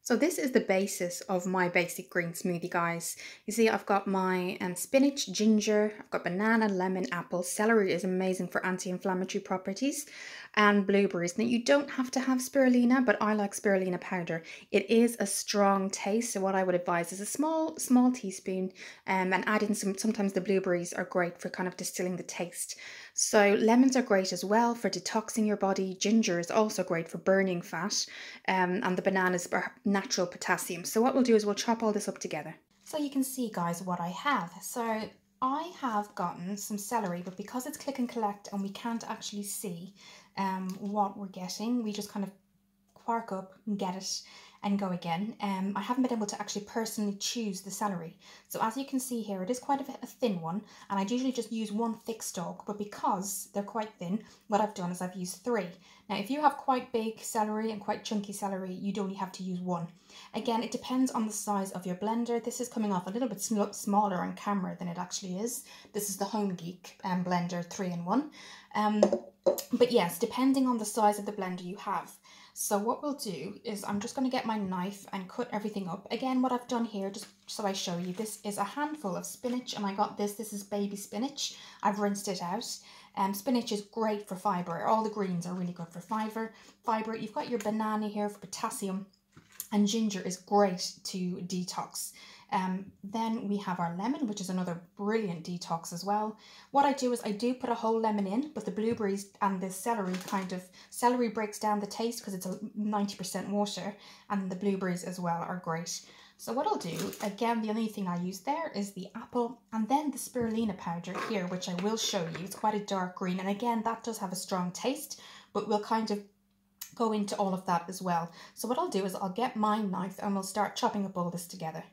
So this is the basis of my basic green smoothie, guys. You see, I've got my spinach, ginger, I've got banana, lemon, apple. Celery is amazing for anti-inflammatory properties, and blueberries. Now, you don't have to have spirulina, but I like spirulina powder. It is a strong taste, so what I would advise is a small teaspoon, and add in sometimes the blueberries are great for kind of distilling the taste. So lemons are great as well for detoxing your body. Ginger is also great for burning fat, and the bananas are natural potassium. So what we'll do is we'll chop all this up together. So you can see, guys, what I have. So I have gotten some celery, but because it's click and collect and we can't actually see what we're getting, we just kind of quark up and get it and go again. I haven't been able to actually personally choose the celery. So as you can see here, it is quite a thin one, and I'd usually just use one thick stalk, but because they're quite thin, what I've done is I've used 3. Now, if you have quite big celery and quite chunky celery, you'd only have to use 1. Again, it depends on the size of your blender. This is coming off a little bit smaller on camera than it actually is. This is the Home Geek blender 3-in-1. But yes, depending on the size of the blender you have. So what we'll do is I'm just going to get my knife and cut everything up. Again, what I've done here, just so I show you, this is a handful of spinach, and I got this is baby spinach. I've rinsed it out. Spinach is great for fibre. All the greens are really good for fibre. You've got your banana here for potassium, and ginger is great to detox. Then we have our lemon, which is another brilliant detox as well. What I do is I do put a whole lemon in, but the blueberries and the celery breaks down the taste because it's 90% water, and the blueberries as well are great. So what I'll do, again, the only thing I use there is the apple and then the spirulina powder here, which I will show you. It's quite a dark green, and again, that does have a strong taste, but we'll kind of go into all of that as well. So what I'll do is I'll get my knife and we'll start chopping up all this together.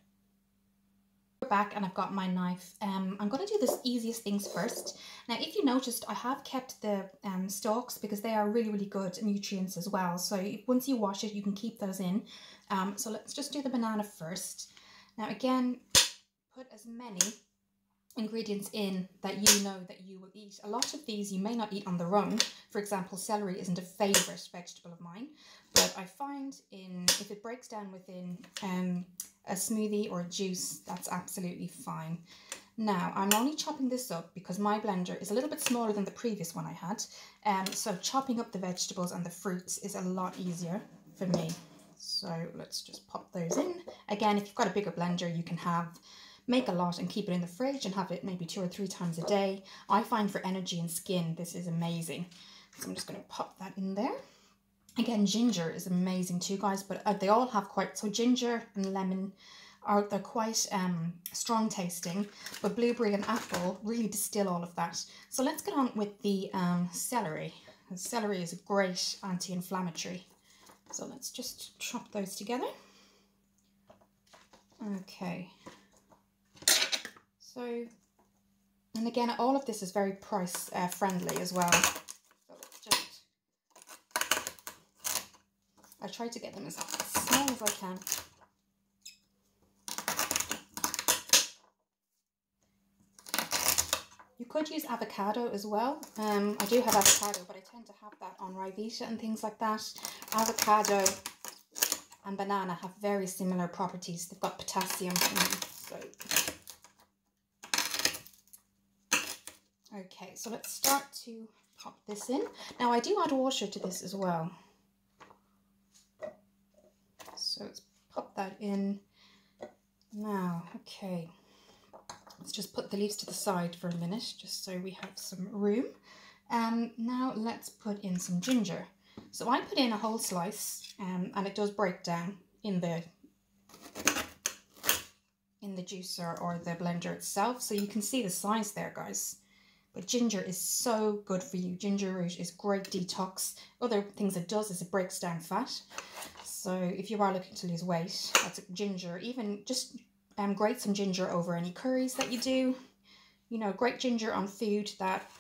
Back, and I've got my knife. I'm going to do the easiest things first. Now, if you noticed, I have kept the stalks because they are really good nutrients as well. So once you wash it, you can keep those in. So let's just do the banana first. Now, again, put as many ingredients in that you know that you will eat. A lot of these you may not eat on their own. For example, celery isn't a favourite vegetable of mine, but I find if it breaks down within a smoothie or a juice, that's absolutely fine. Now, I'm only chopping this up because my blender is a little bit smaller than the previous one I had, so chopping up the vegetables and the fruits is a lot easier for me. So let's just pop those in. Again, if you've got a bigger blender, you can make a lot and keep it in the fridge and have it maybe 2 or 3 times a day. I find for energy and skin, this is amazing. So I'm just going to pop that in there. Again, ginger is amazing too, guys, but they all have so ginger and lemon they're quite strong tasting, but blueberry and apple really distill all of that. So let's get on with the celery. The celery is a great anti-inflammatory. So let's just chop those together. Okay. So, and again, all of this is very price friendly as well. So let's just, I try to get them as small as I can. You could use avocado as well. I do have avocado, but I tend to have that on Ryvita and things like that. Avocado and banana have very similar properties. They've got potassium in them, so. Okay, so let's start to pop this in. Now, I do add water to this as well. So let's pop that in. Now, okay. Let's just put the leaves to the side for a minute, just so we have some room. Now let's put in some ginger. So I put in a whole slice, and it does break down in the juicer or the blender itself. So you can see the size there, guys. But ginger is so good for you. Ginger root is great detox. Other things it does is it breaks down fat. So if you are looking to lose weight, that's ginger. Even just grate some ginger over any curries that you do. You know, grate ginger on food that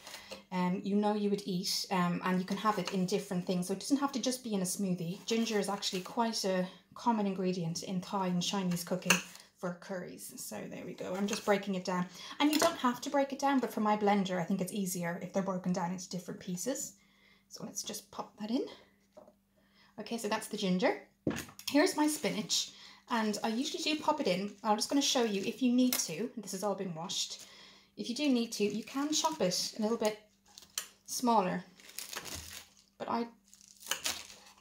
you know you would eat, and you can have it in different things. So it doesn't have to just be in a smoothie. Ginger is actually quite a common ingredient in Thai and Chinese cooking for curries. So there we go. I'm just breaking it down. And you don't have to break it down, but for my blender, I think it's easier if they're broken down into different pieces. So let's just pop that in. Okay, so that's the ginger. here's my spinach, and I usually do pop it in. I'm just going to show you if you need to. This has all been washed. If you do need to, you can chop it a little bit smaller. But I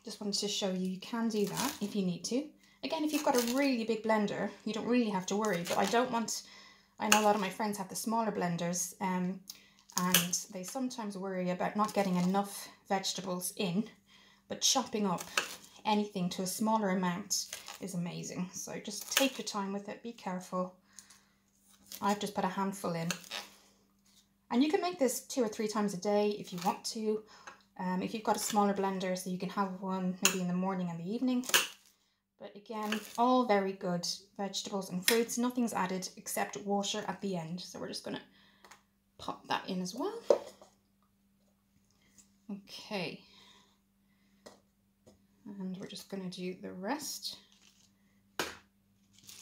just wanted to show you can do that if you need to. Again, if you've got a really big blender, you don't really have to worry. But I know a lot of my friends have the smaller blenders, and they sometimes worry about not getting enough vegetables in. But chopping up anything to a smaller amount is amazing. So just take your time with it, be careful. I've just put a handful in. And you can make this 2 or 3 times a day if you want to. If you've got a smaller blender, so you can have one maybe in the morning and the evening. But again, all very good vegetables and fruits. Nothing's added except water at the end. So we're just going to pop that in as well. Okay. And we're just going to do the rest.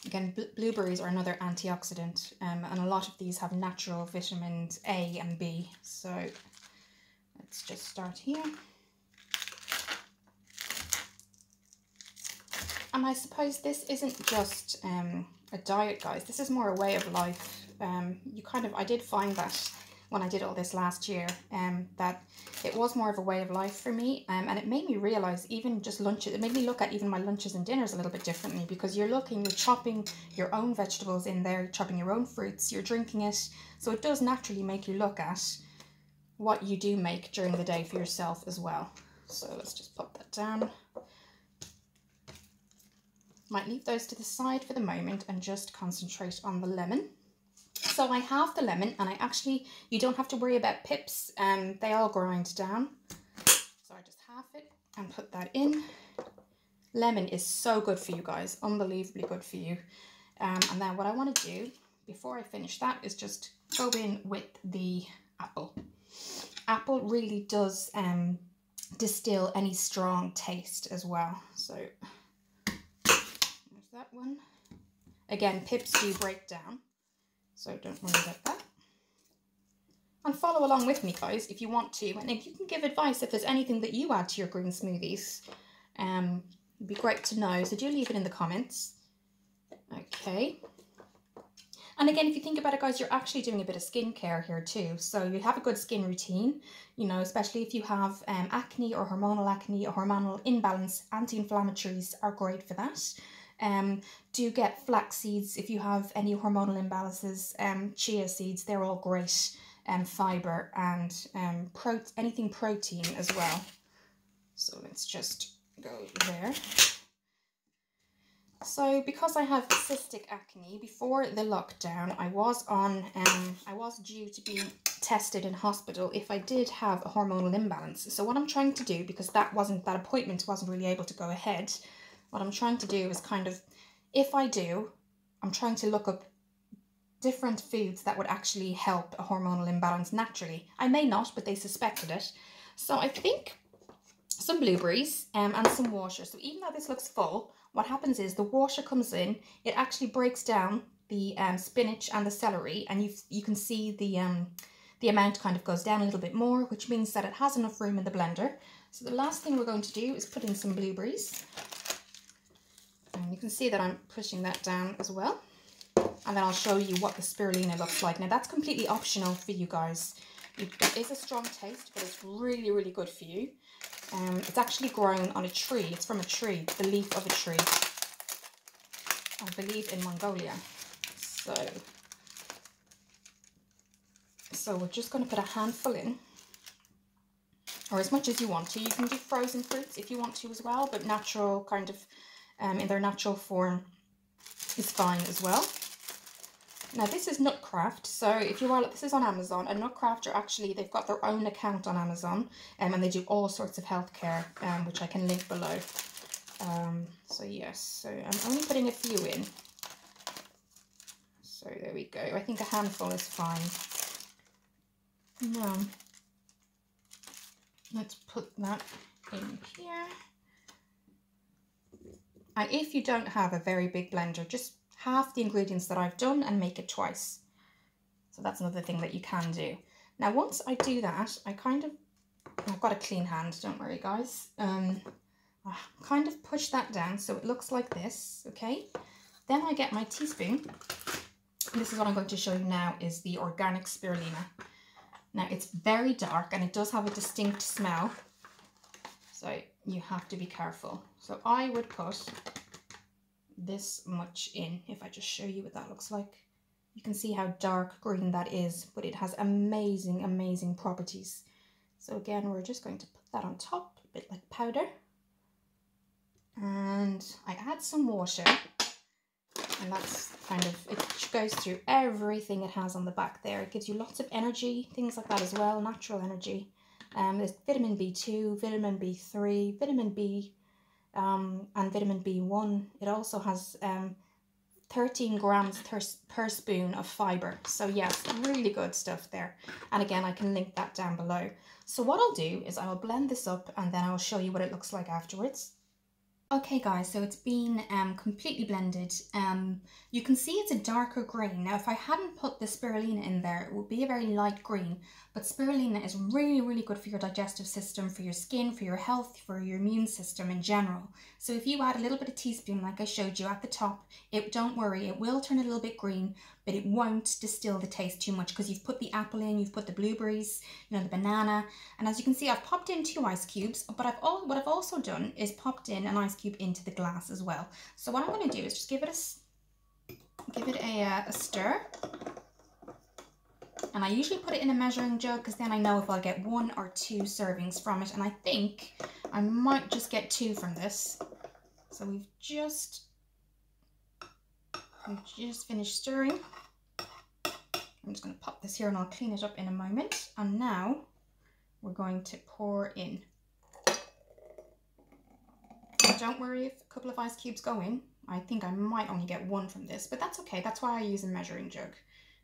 Again, blueberries are another antioxidant, and a lot of these have natural vitamins A and B. So let's just start here. And I suppose this isn't just a diet, guys. This is more a way of life. I did find that when I did all this last year, that it was more of a way of life for me, and it made me realize even just lunches, it made me look at even my lunches and dinners a little bit differently, because you're chopping your own vegetables in there, chopping your own fruits, you're drinking it, so it does naturally make you look at what you do make during the day for yourself as well. So let's just pop that down. Might leave those to the side for the moment and just concentrate on the lemon. So I have the lemon, and you don't have to worry about pips, they all grind down. So I just half it and put that in. Lemon is so good for you guys, unbelievably good for you. And then what I want to do before I finish that is just go in with the apple. Apple really does distill any strong taste as well. So there's that one. Again, pips do break down, so don't worry about that. And follow along with me, guys, if you want to. And if you can give advice if there's anything that you add to your green smoothies, it'd be great to know. So do leave it in the comments. Okay. And again, if you think about it, guys, you're actually doing a bit of skincare here too. So you have a good skin routine, especially if you have acne or hormonal imbalance. Anti-inflammatories are great for that. Do get flax seeds if you have any hormonal imbalances. Chia seeds, they're all great. Fiber and anything protein as well. So let's just go there. So because I have cystic acne, before the lockdown, I was due to be tested in hospital if I did have a hormonal imbalance. So what I'm trying to do, because that appointment wasn't really able to go ahead, what I'm trying to do is if I do, I'm trying to look up different foods that would actually help a hormonal imbalance naturally. I may not, but they suspected it. So I think some blueberries and some water. So even though this looks full, what happens is the water comes in, it actually breaks down the spinach and the celery, and you can see the amount kind of goes down a little bit more, which means that it has enough room in the blender. So the last thing we're going to do is put in some blueberries. And you can see that I'm pushing that down as well. And then I'll show you what the spirulina looks like. Now that's completely optional for you guys. It is a strong taste, but it's really, really good for you. It's actually grown on a tree. It's from a tree, the leaf of a tree, I believe in Mongolia. So we're just going to put a handful in, or as much as you want to. You can do frozen fruits if you want to as well, but natural kind of, in their natural form is fine as well. Now this is Nutcraft, so if you are, this is on Amazon, and Nutcraft are actually, they've got their own account on Amazon, and they do all sorts of healthcare, which I can link below. So yes, so I'm only putting a few in. So there we go. I think a handful is fine. Now, let's put that in here. And if you don't have a very big blender, just half the ingredients that I've done and make it twice. So that's another thing that you can do. Now once I do that, I've got a clean hand, don't worry guys. I kind of push that down so it looks like this, okay? Then I get my teaspoon. And this is what I'm going to show you now, is the organic spirulina. Now it's very dark and it does have a distinct smell, so you have to be careful. So I would put this much in. If I just show you what that looks like, you can see how dark green that is, but it has amazing, amazing properties. So again, we're just going to put that on top, a bit like powder. And I add some water, and that's kind of, it goes through everything it has on the back there. It gives you lots of energy, things like that as well, natural energy. There's vitamin B2, vitamin B3, vitamin B, and vitamin B1. It also has 13 grams per spoon of fiber. So yes, really good stuff there. And again, I can link that down below. So what I'll do is I will blend this up and then I'll show you what it looks like afterwards. Okay guys, so it's been completely blended. You can see it's a darker green. Now if I hadn't put the spirulina in there, it would be a very light green, but spirulina is really, really good for your digestive system, for your skin, for your health, for your immune system in general. So if you add a little bit of teaspoon like I showed you at the top, don't worry, it will turn a little bit green, but it won't distill the taste too much because you've put the apple in, you've put the blueberries, you know, the banana, and as you can see, I've popped in 2 ice cubes, but what I've also done is popped in an ice cube into the glass as well. So what I'm going to do is just give it a stir, and I usually put it in a measuring jug because then I know if I'll get 1 or 2 servings from it, and I think I might just get 2 from this. So we've just finished stirring. I'm just going to pop this here and I'll clean it up in a moment. And now we're going to pour in. Don't worry if a couple of ice cubes go in. I think I might only get 1 from this, but that's okay. That's why I use a measuring jug,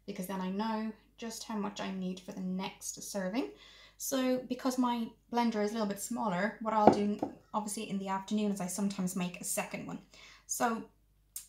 because then I know just how much I need for the next serving. So because my blender is a little bit smaller, what I'll do obviously in the afternoon is I sometimes make a second one. So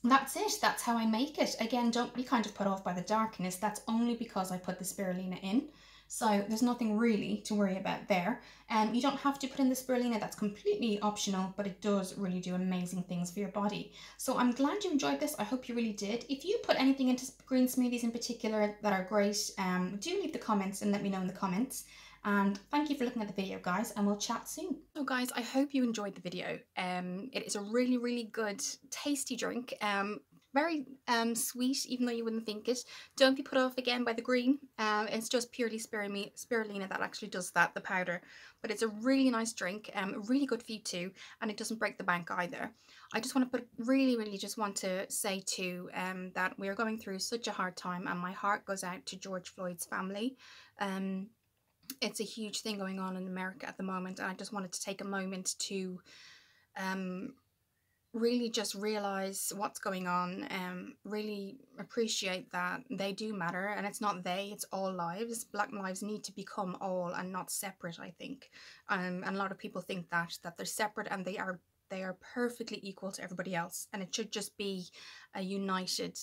that's it. That's how I make it. Again, don't be kind of put off by the darkness. That's only because I put the spirulina in. So there's nothing really to worry about there. And you don't have to put in the spirulina. That's completely optional, but it does really do amazing things for your body. So I'm glad you enjoyed this. I hope you really did. If you put anything into green smoothies in particular that are great, do leave the comments and let me know in the comments. And thank you for looking at the video, guys, and we'll chat soon. So guys, I hope you enjoyed the video. It is a really, really good, tasty drink. Very sweet, even though you wouldn't think it. Don't be put off again by the green. It's just purely spirulina that actually does that, the powder. But it's a really nice drink, really good for you too, and it doesn't break the bank either. I just want to really just want to say too that we are going through such a hard time, and my heart goes out to George Floyd's family. It's a huge thing going on in America at the moment, and I just wanted to take a moment to really just realize what's going on, really appreciate that they do matter, and it's not they, it's all lives. Black lives need to become all and not separate, I think. And a lot of people think that they're separate, and they are perfectly equal to everybody else, and it should just be a united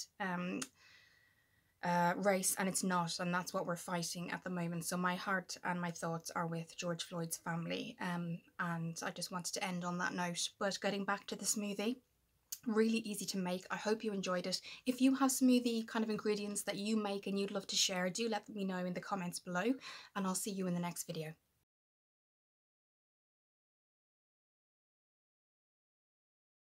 race, and it's not, and that's what we're fighting at the moment. So my heart and my thoughts are with George Floyd's family, and I just wanted to end on that note. But getting back to the smoothie, really easy to make. I hope you enjoyed it. If you have smoothie kind of ingredients that you make and you'd love to share, do let me know in the comments below, and I'll see you in the next video.